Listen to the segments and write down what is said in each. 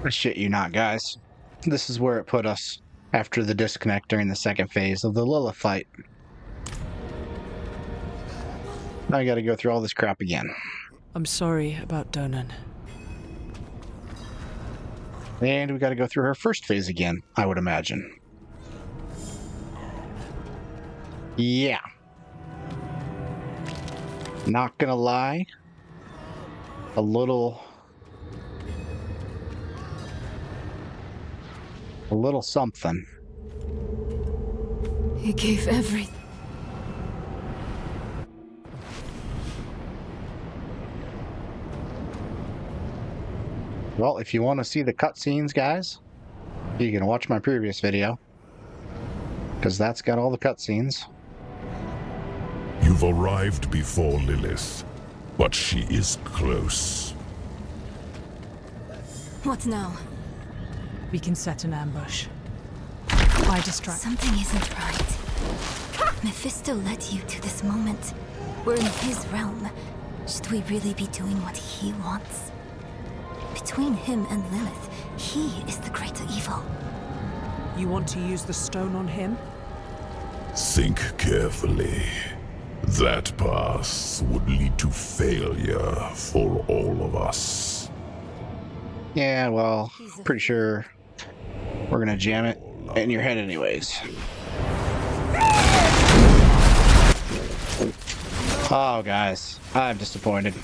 Shit you not, guys. This is where it put us after the disconnect during the second phase of the Lilith fight. Now I gotta go through all this crap again. I'm sorry about Donan. And we gotta go through her first phase again, I would imagine. Yeah. Not gonna lie. A little something. He gave everything. Well, if you want to see the cutscenes, guys, you can watch my previous video, because that's got all the cutscenes. You've arrived before Lilith, but she is close. What now? We can set an ambush. I distract. Something isn't right. Mephisto led you to this moment. We're in his realm. Should we really be doing what he wants? Between him and Lilith, he is the greater evil. You want to use the stone on him? Think carefully. That path would lead to failure for all of us. Yeah, well, pretty sure we're gonna jam it in your head anyways. Oh, guys, I'm disappointed.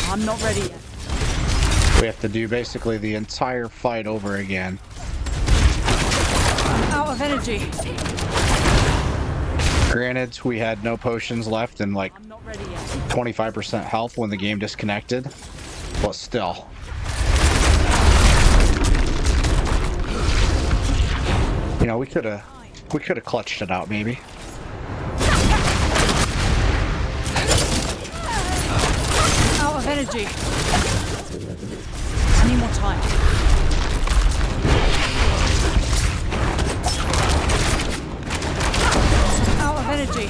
I'm not ready yet. We have to do basically the entire fight over again. I'm out of energy. Granted, we had no potions left and like I'm not ready yet. 25% health when the game disconnected, but still. You know, we could have clutched it out maybe. Out of energy. I need more time. Out of energy.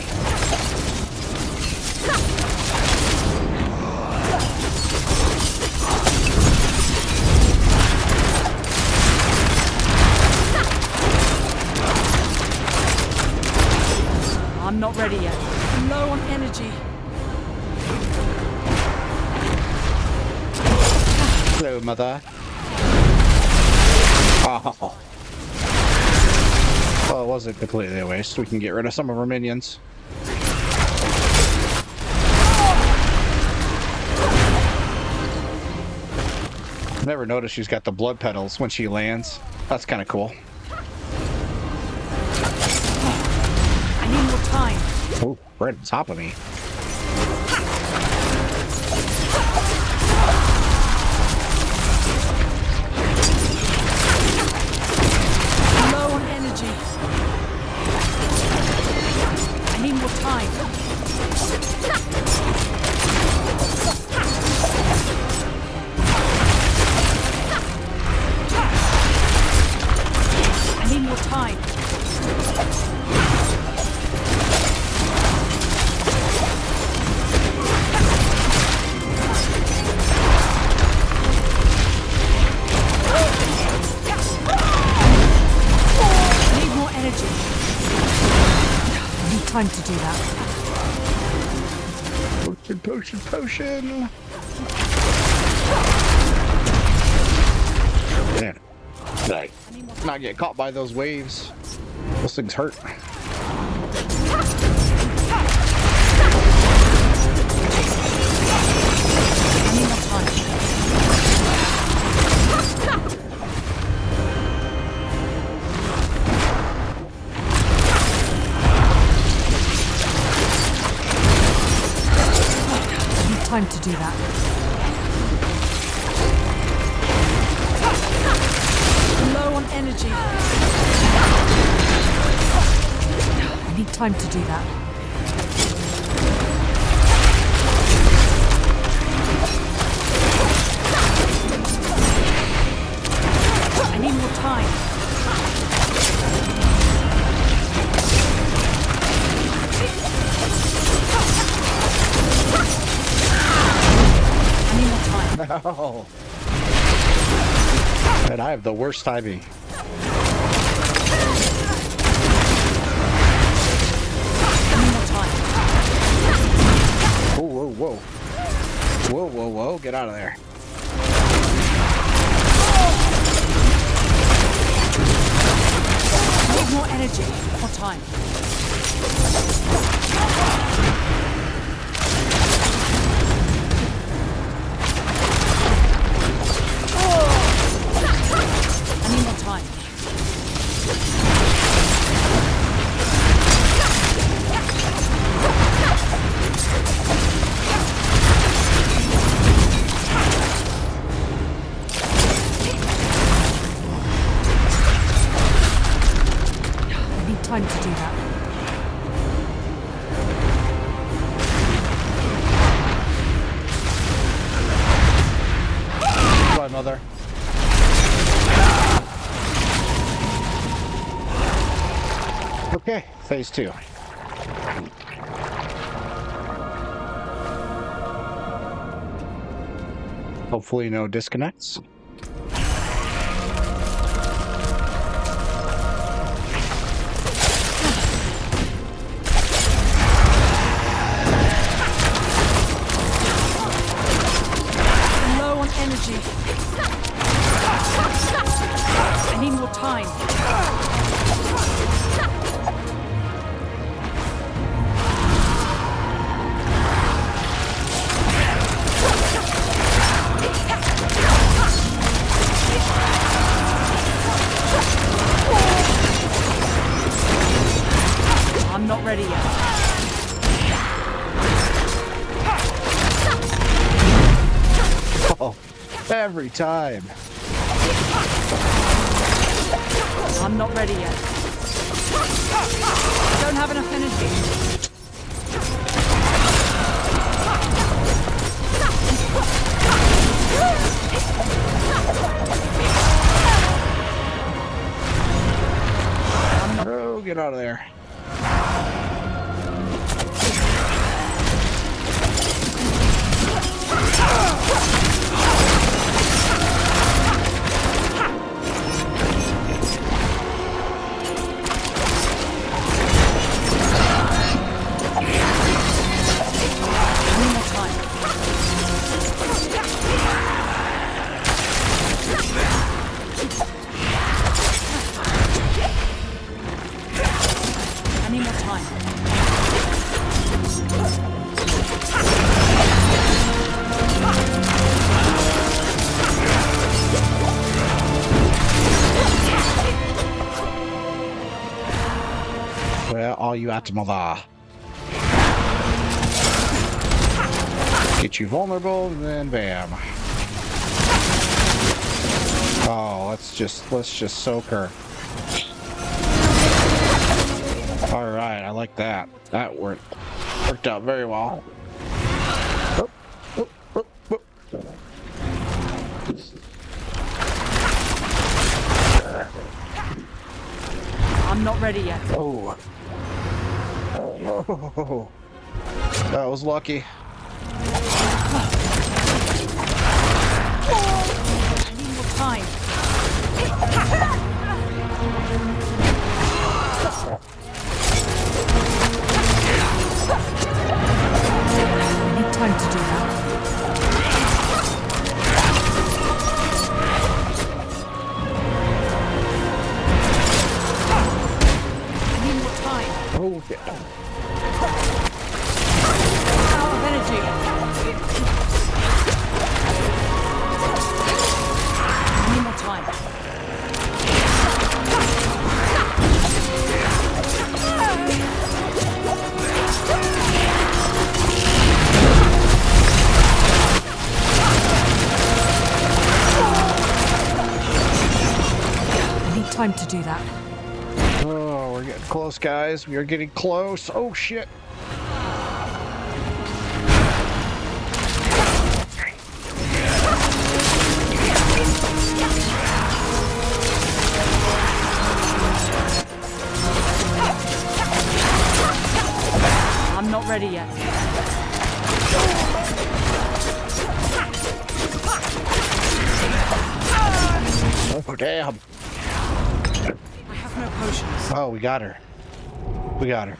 I'm not ready yet. I'm low on energy. Hello, mother. Oh. Well, it wasn't completely a waste. We can get rid of some of our minions. Never noticed she's got the blood petals when she lands. That's kind of cool. I need more time. Oh, right on top of me. I'm low on energy. I need more time. I need more time. I need more energy. I need time to do that. Potion, potion, potion! Man, like, not get caught by those waves. Those things hurt. I need more time. I need time to do that. I'm low on energy. I need time to do that. I need more time. I need more time. No. And I have the worst timing. Whoa, whoa, whoa. Whoa, whoa, whoa. Get out of there. Need more energy. More time. I need more time. Time to do that. Bye, mother. Okay, phase 2. Hopefully no disconnects. Energy. I need more time. I'm not ready yet. Oh, every time. I'm not ready yet. I don't have enough energy. Oh, get out of there. Where are you at, mother? Get you vulnerable, and then bam. Oh, let's just soak her. All right, I like that. That worked out very well. Oh, oh, oh, oh. I'm not ready yet. Oh. Oh. That was lucky. I need more time. I need time to do that. Oh, yeah. Out of energy. I need more time. I need time to do that. Oh, we're getting close, guys. We are getting close. Oh, shit. I'm not ready yet. damn. I have no potions. Oh, we got her. We got her.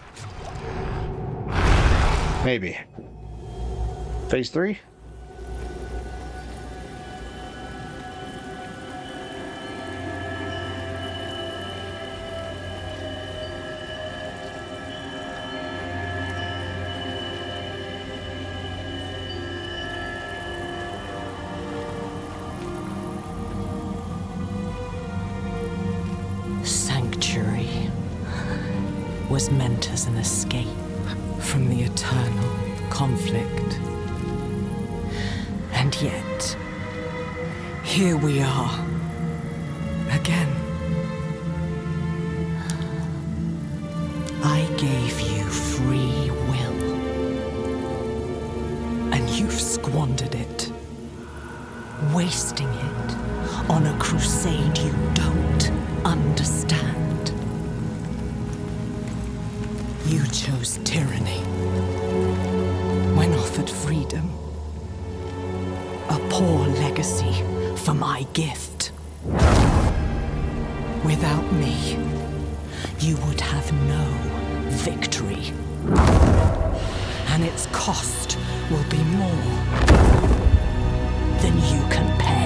Maybe. Phase 3? Sanctuary was meant as an escape from the eternal conflict. And yet, here we are, again. I gave you free will, and you've squandered it, wasting it on a crusade you don't understand. You chose tyranny when offered freedom. A poor legacy for my gift. Without me, you would have no victory. And its cost will be more than you can pay.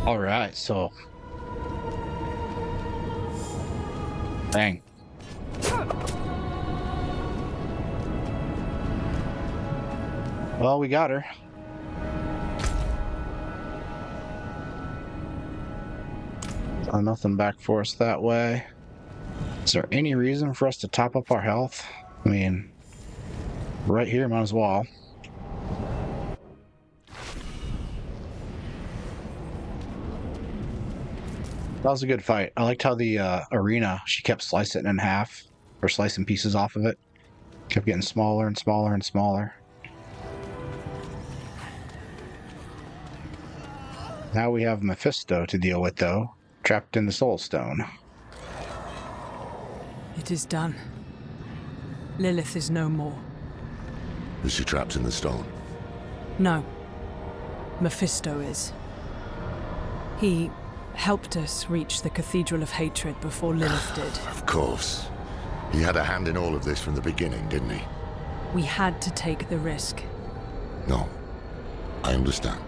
All right, so. Dang. Well, we got her. Nothing back for us that way. Is there any reason for us to top up our health? I mean, right here, might as well. That was a good fight. I liked how the arena, she kept slicing it in half, or slicing pieces off of it. Kept getting smaller and smaller and smaller. Now we have Mephisto to deal with, though, trapped in the Soul Stone. It is done. Lilith is no more. Is she trapped in the stone? No. Mephisto is. He helped us reach the Cathedral of Hatred before Lilith did. Of course. He had a hand in all of this from the beginning, didn't he? We had to take the risk. No. I understand.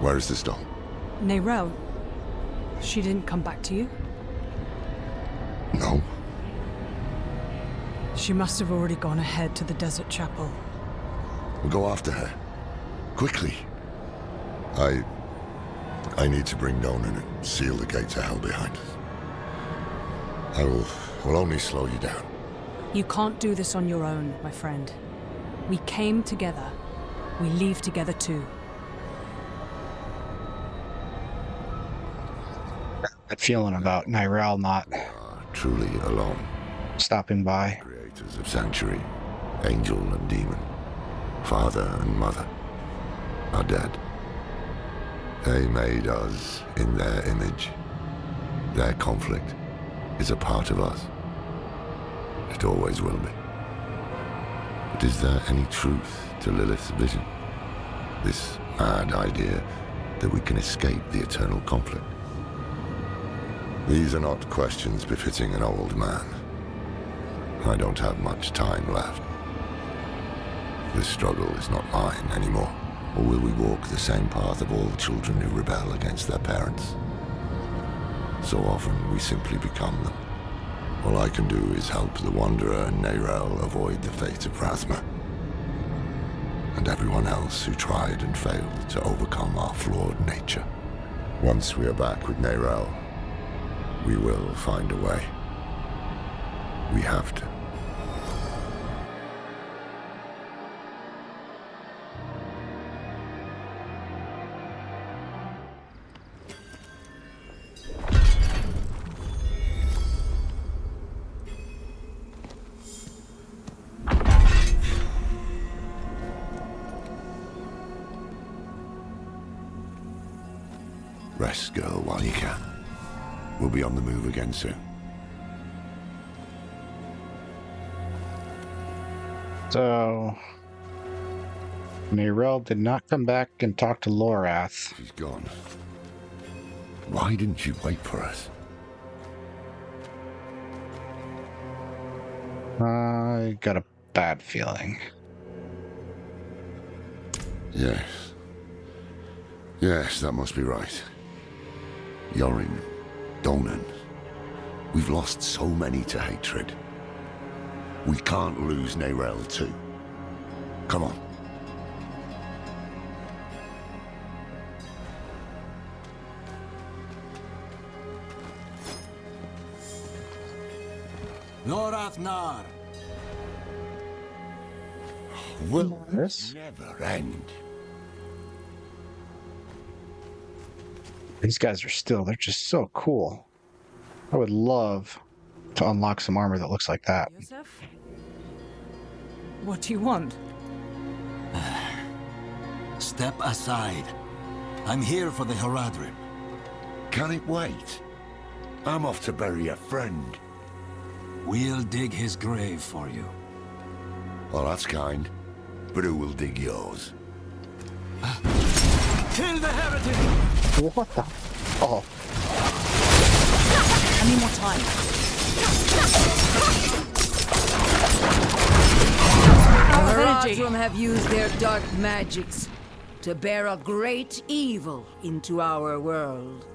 Where is the stone? Neyrelle, she didn't come back to you? No. She must have already gone ahead to the desert chapel. We'll go after her. Quickly. I need to bring Nonan and seal the gates of hell behind us. I will only slow you down. You can't do this on your own, my friend. We came together. We leave together too. That feeling about Neyrelle not Truly alone. stopping by. Creators of Sanctuary, angel and demon, father and mother, are dead. They made us in their image. Their conflict is a part of us. It always will be. But is there any truth to Lilith's vision? This mad idea that we can escape the eternal conflict? These are not questions befitting an old man. I don't have much time left. This struggle is not mine anymore. Or will we walk the same path of all children who rebel against their parents? So often we simply become them. All I can do is help the Wanderer and Neyrel avoid the fate of Razma. And everyone else who tried and failed to overcome our flawed nature. Once we are back with Neyrel, we will find a way. We have to. Rest, girl, while you can. We'll be on the move again soon. So, Neyrel did not come back and talk to Lorath. She's gone. Why didn't you wait for us? I got a bad feeling. Yes. Yes, that must be right. Yorin, Donan. We've lost so many to hatred. We can't lose Neyrel too. Come on. Lorath Nar. Will This? never end. These guys are still, they're just so cool. I would love to unlock some armor that looks like that. Yosef? What do you want? Step aside. I'm here for the Haradrim. Can it wait? I'm off to bury a friend. We'll dig his grave for you. Well, that's kind. But who will dig yours? Kill the heretic! What the? Oh, I need more time. Our The energy. Haradrim have used their dark magics to bear a great evil into our world.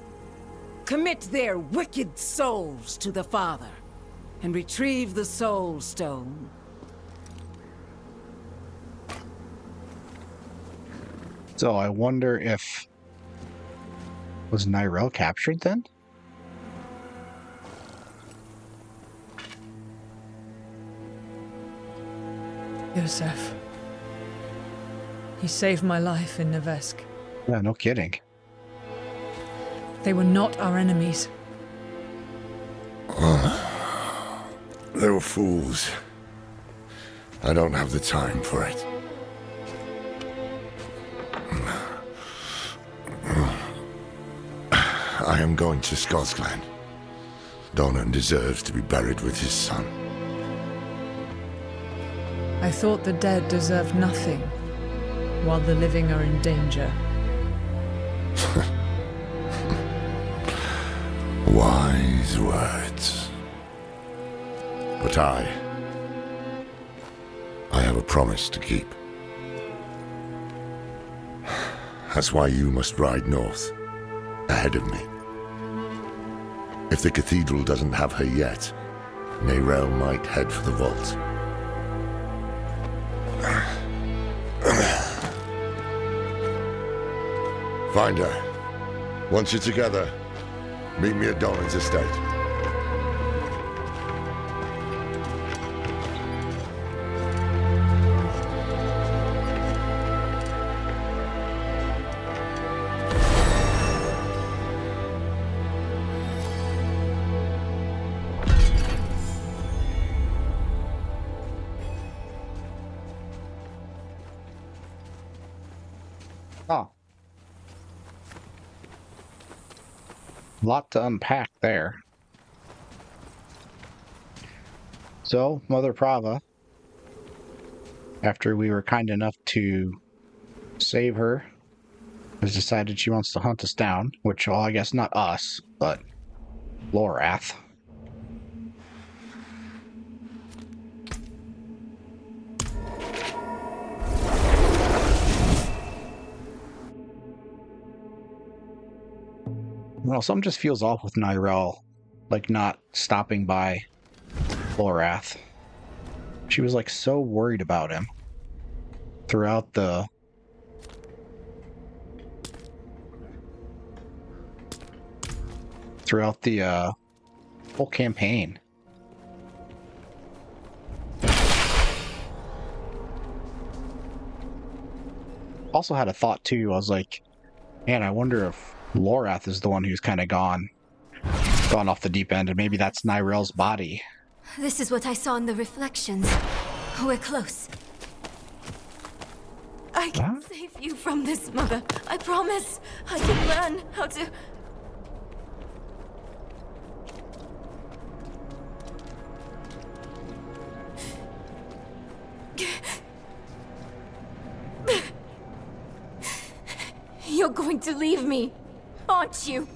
Commit their wicked souls to the Father and retrieve the Soul Stone. so I wonder if... Was Neyrel captured then? Yosef. He saved my life in Nevesk. Yeah, no kidding. They were not our enemies. They were fools. I don't have the time for it. I am going to Scotland. Donan deserves to be buried with his son. I thought the dead deserved nothing, while the living are in danger. Wise words. But I have a promise to keep. That's why you must ride north, ahead of me. If the cathedral doesn't have her yet, Neyrel might head for the vault. Find her. Once you're together, meet me at Donan's estate. Oh. Lot to unpack there. So, Mother Prava, after we were kind enough to save her, has decided she wants to hunt us down, which, well, I guess not us, but Lorath. Well, something just feels off with Nyrel, like not stopping by Lorath. She was like so worried about him throughout the whole campaign. Also had a thought too. I was like, man, I wonder if Lorath is the one who's kind of gone off the deep end, and maybe that's Nyrel's body. This is what I saw in the reflections. We're close. I can save you from this, Mother. I promise. I can learn how to... You're going to leave me, aren't you?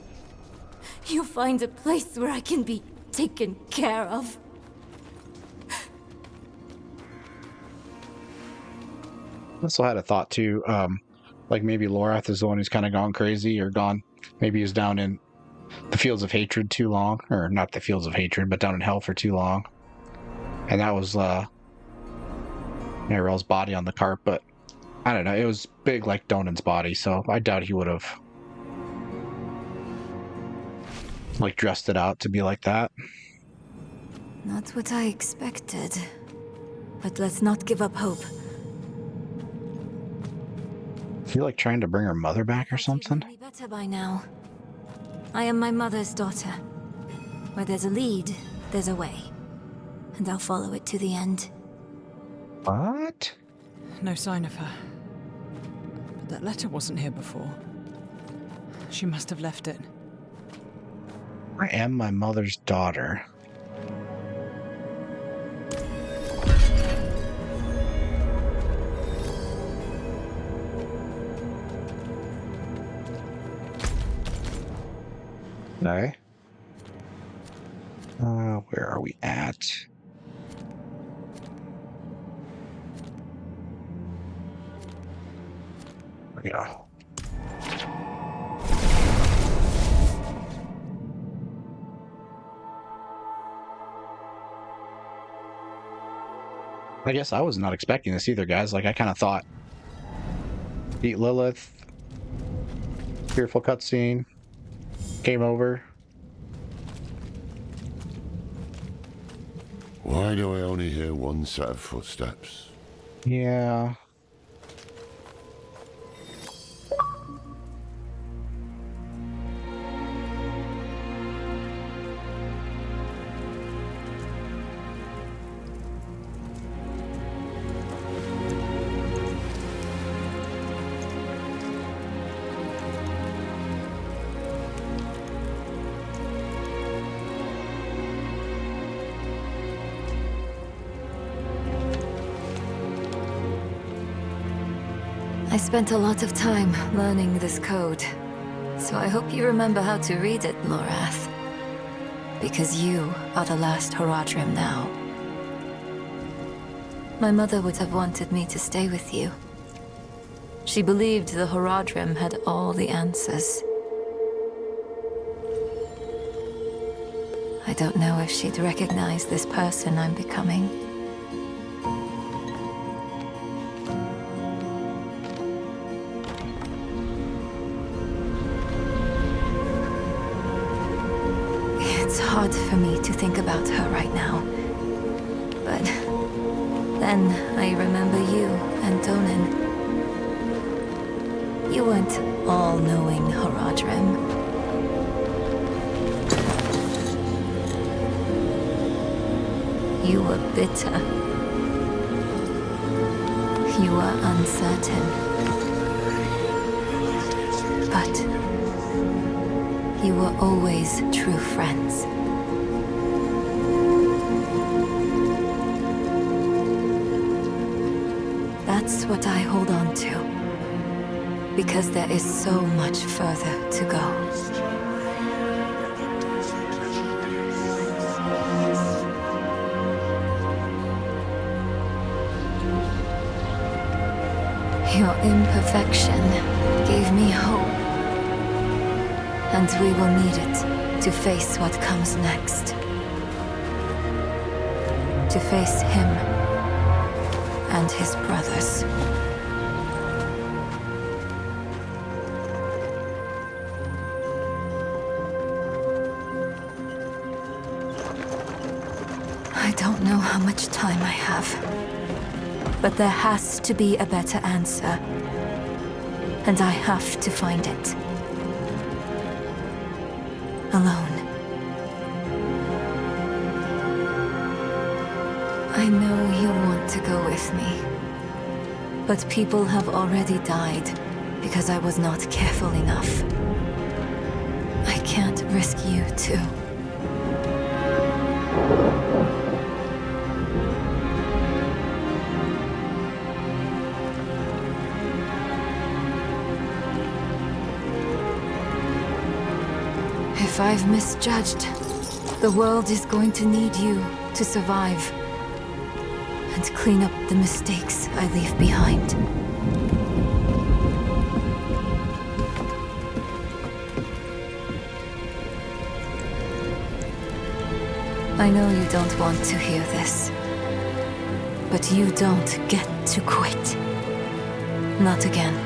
You'll find a place where I can be taken care of. Also had a thought too, like maybe Lorath is the one who's kind of gone crazy or gone. Maybe he's down in the Fields of Hatred too long, or not the Fields of Hatred, but down in Hell for too long. And that was Nyrel's body on the cart, but I don't know. It was big like Donan's body, so I doubt he would have like dressed it out to be like that. Not what I expected. But let's not give up hope. Is he like trying to bring her mother back or something? You'll be better by now. I am my mother's daughter. Where there's a lead, there's a way. And I'll follow it to the end. What? No sign of her. But that letter wasn't here before. She must have left it. I am my mother's daughter. Okay. Where are we at? There we go. I guess I was not expecting this either, guys. Like, I kind of thought beat Lilith, fearful cutscene, game over. Why do I only hear one set of footsteps? Yeah. I spent a lot of time learning this code, so I hope you remember how to read it, Lorath. Because you are the last Horadrim now. My mother would have wanted me to stay with you. She believed the Horadrim had all the answers. I don't know if she'd recognize this person I'm becoming. It's hard for me to think about her right now. But then I remember you and Donan. You weren't all-knowing Horadrim. You were bitter. You were uncertain. But you were always true friends. That's what I hold on to. Because there is so much further to go. Your imperfection gave me hope. And we will need it to face what comes next. To face him and his brothers. I don't know how much time I have, but there has to be a better answer, and I have to find it. Alone. I know you want to go with me, but people have already died because I was not careful enough. I can't risk you too. If I've misjudged, the world is going to need you to survive and clean up the mistakes I leave behind. I know you don't want to hear this, but you don't get to quit. Not again.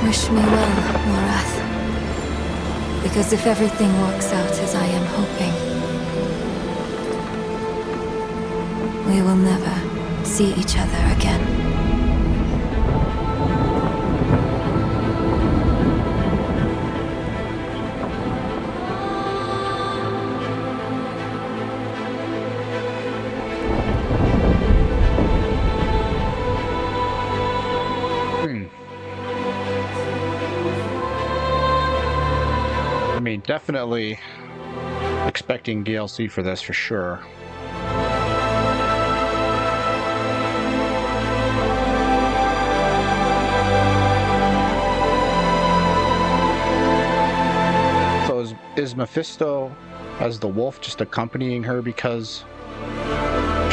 Wish me well, Morath. Because if everything works out as I am hoping, we will never see each other again. Definitely expecting DLC for this for sure. So is Mephisto as the wolf just accompanying her because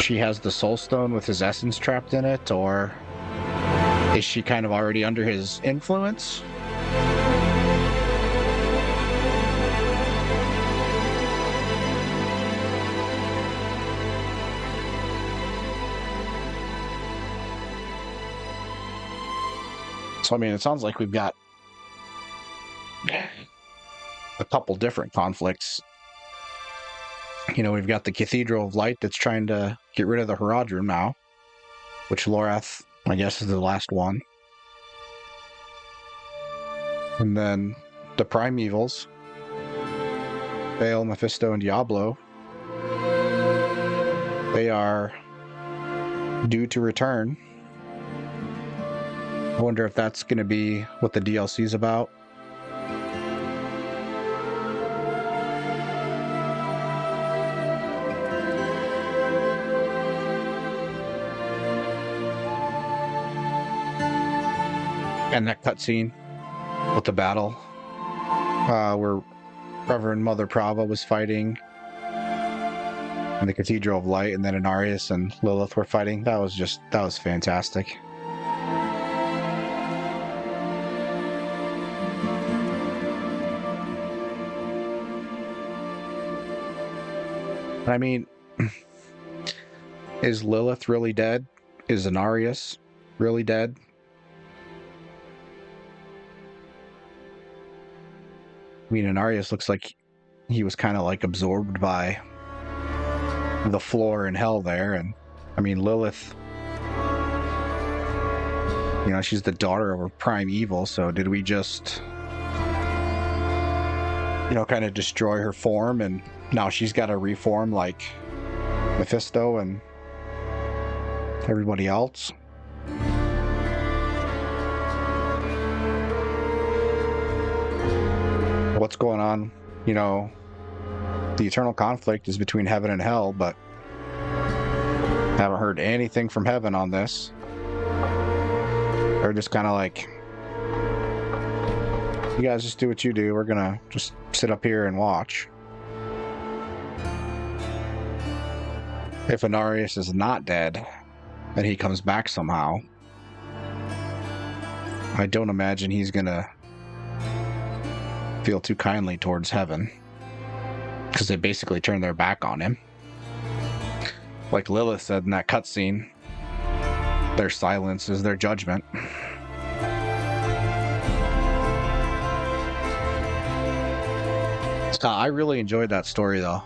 she has the soul stone with his essence trapped in it, or is she kind of already under his influence? So, I mean, it sounds like we've got a couple different conflicts. You know, we've got the Cathedral of Light that's trying to get rid of the Haradrim now, which Lorath, I guess, is the last one. And then the Primevals, Baal, Mephisto, and Diablo, they are due to return. I wonder if that's going to be what the DLC is about. And that cutscene with the battle where Reverend Mother Prava was fighting in the Cathedral of Light, and then Inarius and Lilith were fighting. That was fantastic. I mean, is Lilith really dead? Is Inarius really dead? I mean, Inarius looks like he was kind of like absorbed by the floor in hell there. And I mean, Lilith, you know, she's the daughter of a prime evil. So did we just, you know, kind of destroy her form, and now she's got to reform like Mephisto and everybody else? what's going on. You know, the eternal conflict is between heaven and hell, but haven't heard anything from heaven on this. They're just kind of like, you guys just do what you do. We're gonna just sit up here and watch. If Inarius is not dead, and he comes back somehow, I don't imagine he's gonna feel too kindly towards heaven, because they basically turned their back on him. Like Lilith said in that cutscene, their silence is their judgment. Scott, I really enjoyed that story though.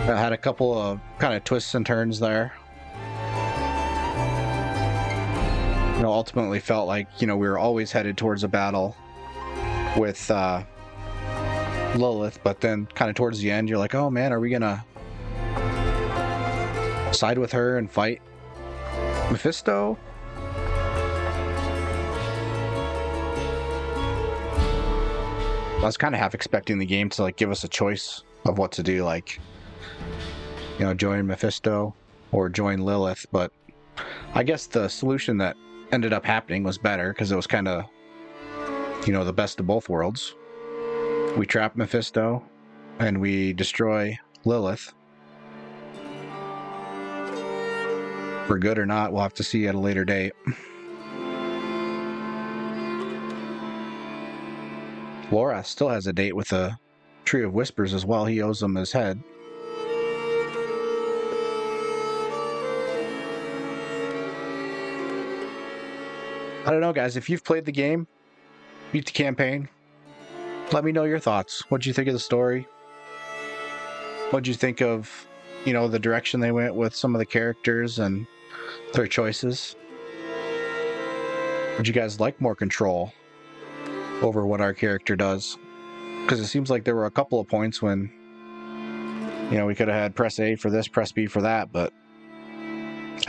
It had a couple of kind of twists and turns there. You know, ultimately felt like, you know, we were always headed towards a battle with Lilith, but then kind of towards the end, you're like, oh man, are we gonna side with her and fight Mephisto? I was kind of half expecting the game to like give us a choice of what to do, like, you know, join Mephisto or join Lilith, but I guess the solution that ended up happening was better because it was kind of, you know, the best of both worlds. We trap Mephisto and we destroy Lilith. For good or not, we'll have to see at a later date. Lorath still has a date with the Tree of Whispers as well. He owes them his head. I don't know, guys. If you've played the game, beat the campaign, let me know your thoughts. What'd you think of the story? What'd you think of, you know, the direction they went with some of the characters and their choices? Would you guys like more control over what our character does? Because it seems like there were a couple of points when, you know, we could have had press A for this, press B for that, but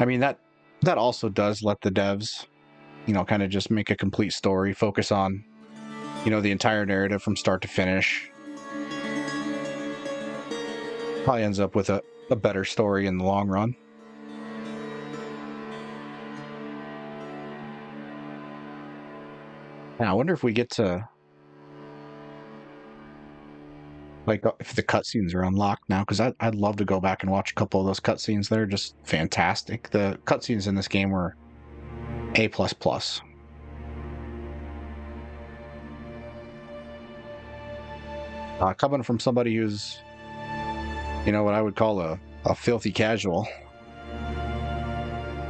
I mean, that also does let the devs, you know, kind of just make a complete story, focus on, you know, the entire narrative from start to finish. Probably ends up with a better story in the long run. Now, I wonder if we get to, like, if the cutscenes are unlocked now, because I'd love to go back and watch a couple of those cutscenes. They're just fantastic. The cutscenes in this game were A++. Coming from somebody who's, you know, what I would call a filthy casual,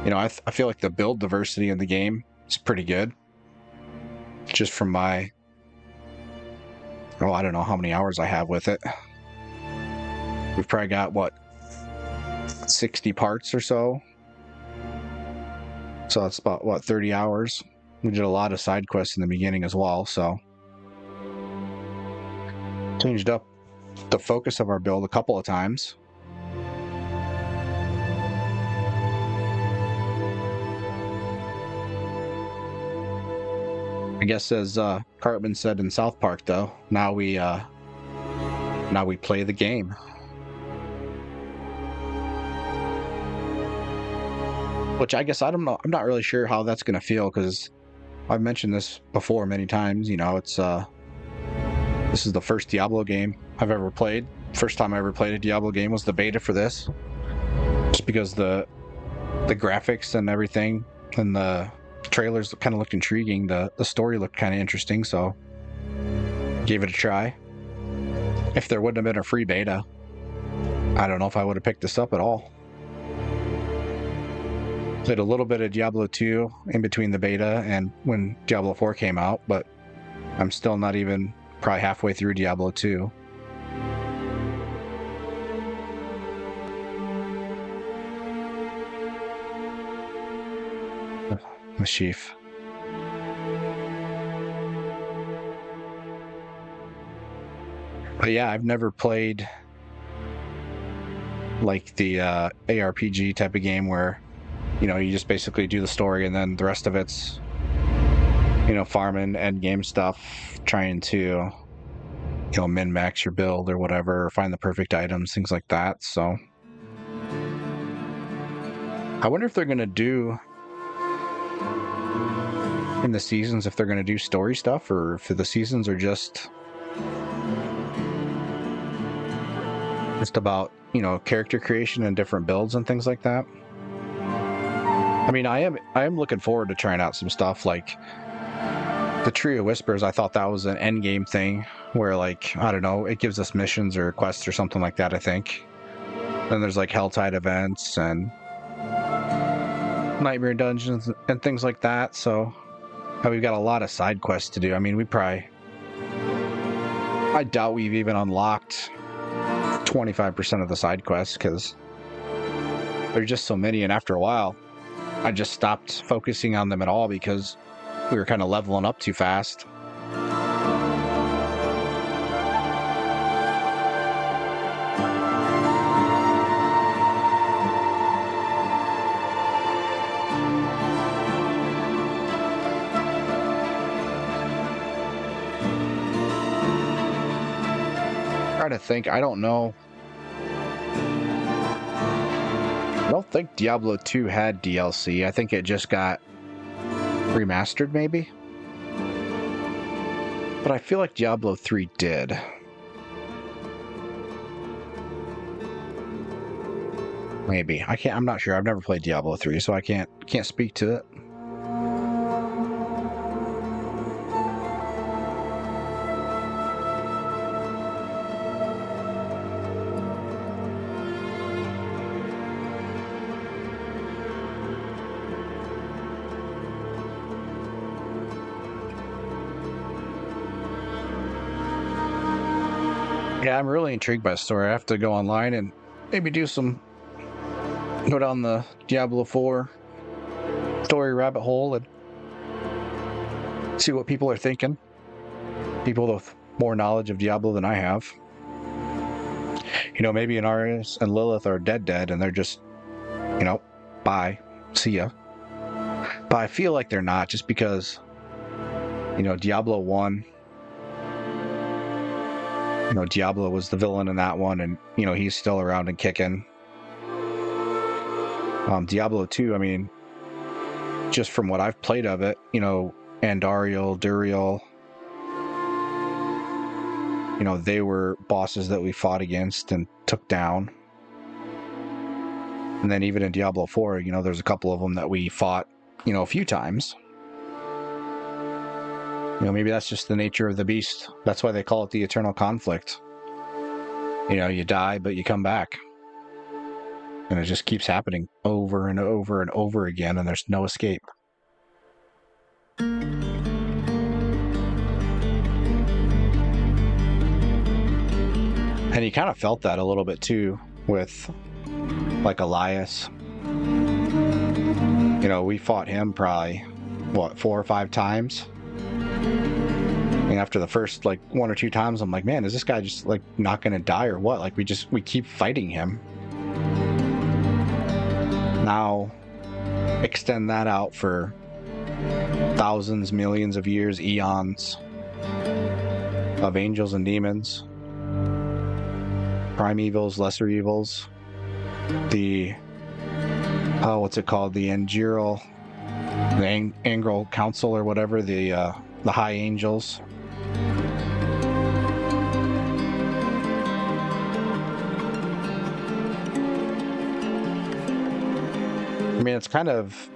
you know, I feel like the build diversity in the game is pretty good. Just from my, oh, I don't know how many hours I have with it. We've probably got, what, 60 parts or so? So that's about, what, 30 hours? We did a lot of side quests in the beginning as well, so changed up the focus of our build a couple of times. I guess as Cartman said in South Park, though, now we play the game. Which I guess I don't know. I'm not really sure how that's going to feel, because I've mentioned this before many times. You know, it's this is the first Diablo game I've ever played. First time I ever played a Diablo game was the beta for this, just because the graphics and everything and the trailers kind of looked intriguing. The story looked kind of interesting, so gave it a try. If there wouldn't have been a free beta, I don't know if I would have picked this up at all. Played a little bit of Diablo 2 in between the beta and when Diablo 4 came out, but I'm still not even probably halfway through Diablo 2. Mischief. But yeah, I've never played like the ARPG type of game where, you know, you just basically do the story and then the rest of it's, farming end game stuff, trying to min max your build or whatever, or find the perfect items, things like that. So I wonder if they're gonna do in the seasons, if they're gonna do story stuff, or if the seasons are just about character creation and different builds and things like that. I mean, I am looking forward to trying out some stuff like the Tree of Whispers. I thought that was an end game thing where, like, I don't know, it gives us missions or quests or something like that, I think. Then there's like Helltide events and Nightmare Dungeons and things like that. So we've got a lot of side quests to do. I mean, I doubt we've even unlocked 25% of the side quests because there's just so many, and after a while I just stopped focusing on them at all because we were kind of leveling up too fast. Trying to think, I don't know. I don't think Diablo 2 had DLC. I think it just got remastered, maybe? But I feel like Diablo 3 did. Maybe. I'm not sure. I've never played Diablo 3, so I can't speak to it. Yeah, I'm really intrigued by the story. I have to go online and maybe go down the Diablo 4 story rabbit hole and see what people are thinking. People with more knowledge of Diablo than I have. Maybe Inarius and Lilith are dead and they're just, bye, see ya. But I feel like they're not, just because, Diablo 1, Diablo was the villain in that one, and he's still around and kicking. Diablo 2, I mean, just from what I've played of it, Andariel, Duriel, they were bosses that we fought against and took down. And then even in Diablo 4, there's a couple of them that we fought, a few times. Maybe that's just the nature of the beast. That's why they call it the eternal conflict. You die, but you come back. And it just keeps happening over and over and over again, and there's no escape. And you kind of felt that a little bit too with, like, Elias. We fought him probably, 4 or 5 times? And after the first, 1 or 2 times, I'm like, man, is this guy just, not gonna die or what? Like, we keep fighting him. Now, extend that out for thousands, millions of years, eons of angels and demons, prime evils, lesser evils, what's it called? The Angel, the Angel Council or whatever, the high angels. I mean, it's kind of,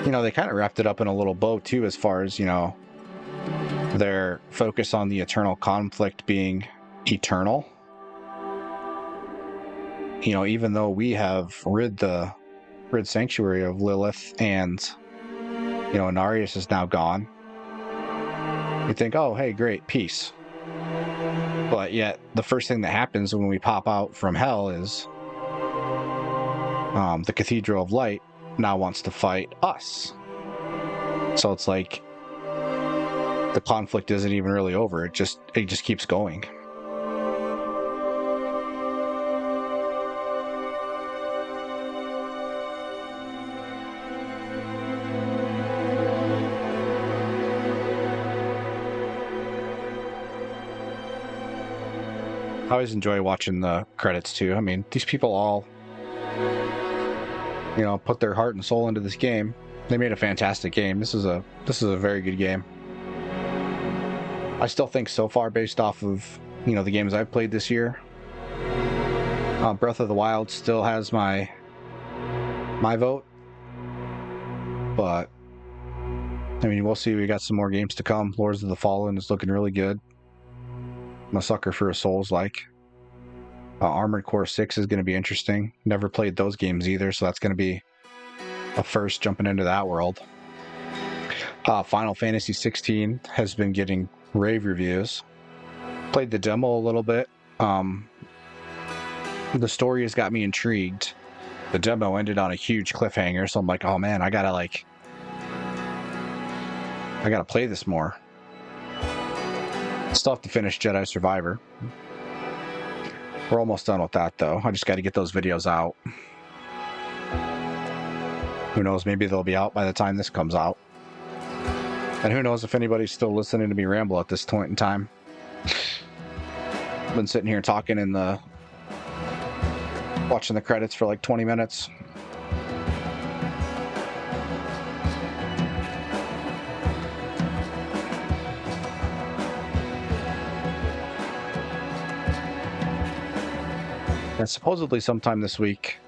they kind of wrapped it up in a little bow too, as far as, their focus on the eternal conflict being eternal. Even though we have rid Sanctuary of Lilith and, Inarius is now gone, you think, oh, hey, great, peace. But yet, the first thing that happens when we pop out from hell is the Cathedral of Light now wants to fight us. So it's like the conflict isn't even really over. It just keeps going. always enjoy watching the credits too. I mean, these people all, you know, put their heart and soul into this game. They made a fantastic game. This is a very good game. I still think so far, based off of, you know, the games I've played this year, Breath of the Wild still has my vote. But I mean, we'll see. We got some more games to come. Lords of the Fallen is looking really good. I'm a sucker for a Souls-like. Armored Core 6 is going to be interesting. Never played those games either, so that's going to be a first jumping into that world. Final Fantasy 16 has been getting rave reviews. Played the demo a little bit. The story has got me intrigued. The demo ended on a huge cliffhanger, so I'm like, oh man, I gotta play this more. Still have to finish Jedi Survivor. We're almost done with that though. I just got to get those videos out. Who knows, maybe they'll be out by the time this comes out. And who knows if anybody's still listening to me ramble at this point in time. Been sitting here talking watching the credits for like 20 minutes. And supposedly sometime this week,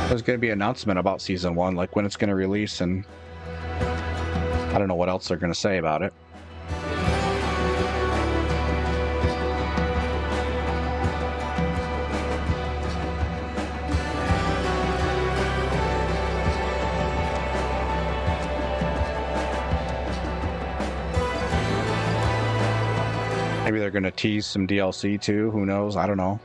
there's going to be an announcement about Season 1, like when it's going to release, and I don't know what else they're going to say about it. Maybe they're going to tease some DLC too, who knows, I don't know.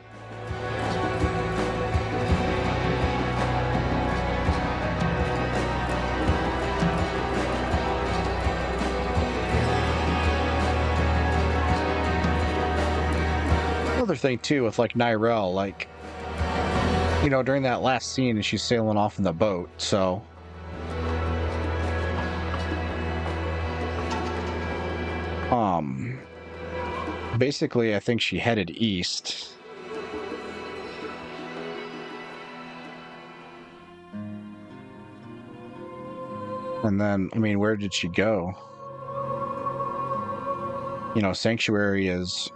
Another thing too with like Nyrelle, like, you know, during that last scene, and she's sailing off in the boat, so basically I think she headed east. And then, I mean, where did she go? You know, Sanctuary is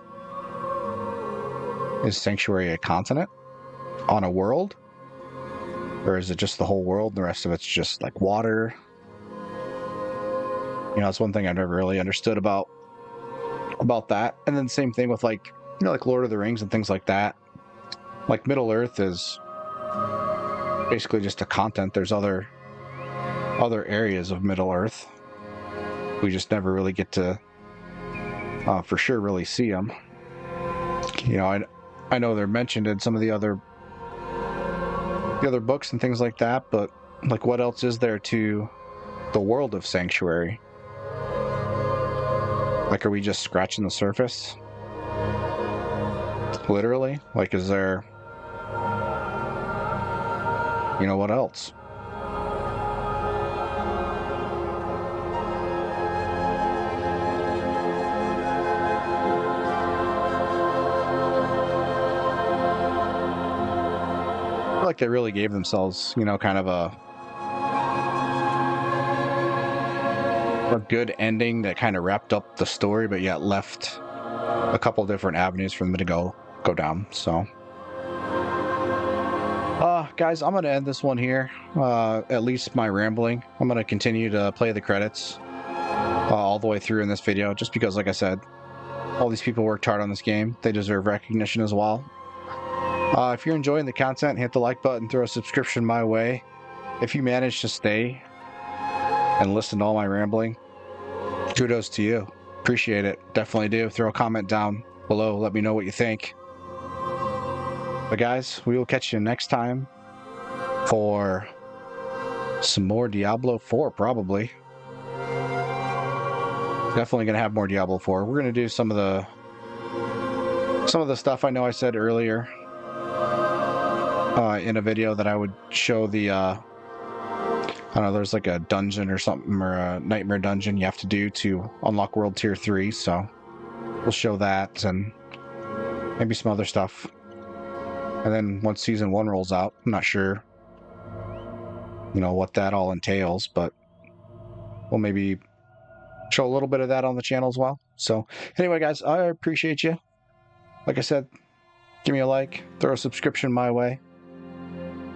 Sanctuary a continent on a world? Or is it just the whole world and the rest of it's just like water? You know, that's one thing I've never really understood about that. And then same thing with like, you know, like Lord of the Rings and things like that. Like Middle Earth is basically just a continent. There's other areas of Middle Earth. We just never really get to for sure really see them. You know, I know they're mentioned in some of the other books and things like that, but like what else is there to the world of Sanctuary? Like, are we just scratching the surface? Literally? Like, is there, you know, what else? I feel like they really gave themselves, you know, kind of a good ending that kind of wrapped up the story, but yet left a couple different avenues for them to go down. So guys, I'm gonna end this one here, at least my rambling. I'm gonna continue to play the credits all the way through in this video, just because, like I said, all these people worked hard on this game. They deserve recognition as well. If you're enjoying the content, hit the like button, throw a subscription my way. If you manage to stay and listen to all my rambling, kudos to you. Appreciate it. Definitely do. Throw a comment down below. Let me know what you think. But guys, we will catch you next time for some more Diablo 4, probably. Definitely going to have more Diablo 4. We're going to do some of the stuff I know I said earlier in a video that I would show the I don't know, there's like a dungeon or something, or a nightmare dungeon you have to do to unlock World Tier 3, so we'll show that, and maybe some other stuff. And then once season 1 rolls out, I'm not sure, what that all entails, but we'll maybe show a little bit of that on the channel as well. So anyway, guys, I appreciate you. Like I said, give me a like, throw a subscription my way,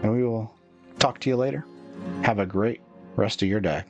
and we will talk to you later. Have a great rest of your day.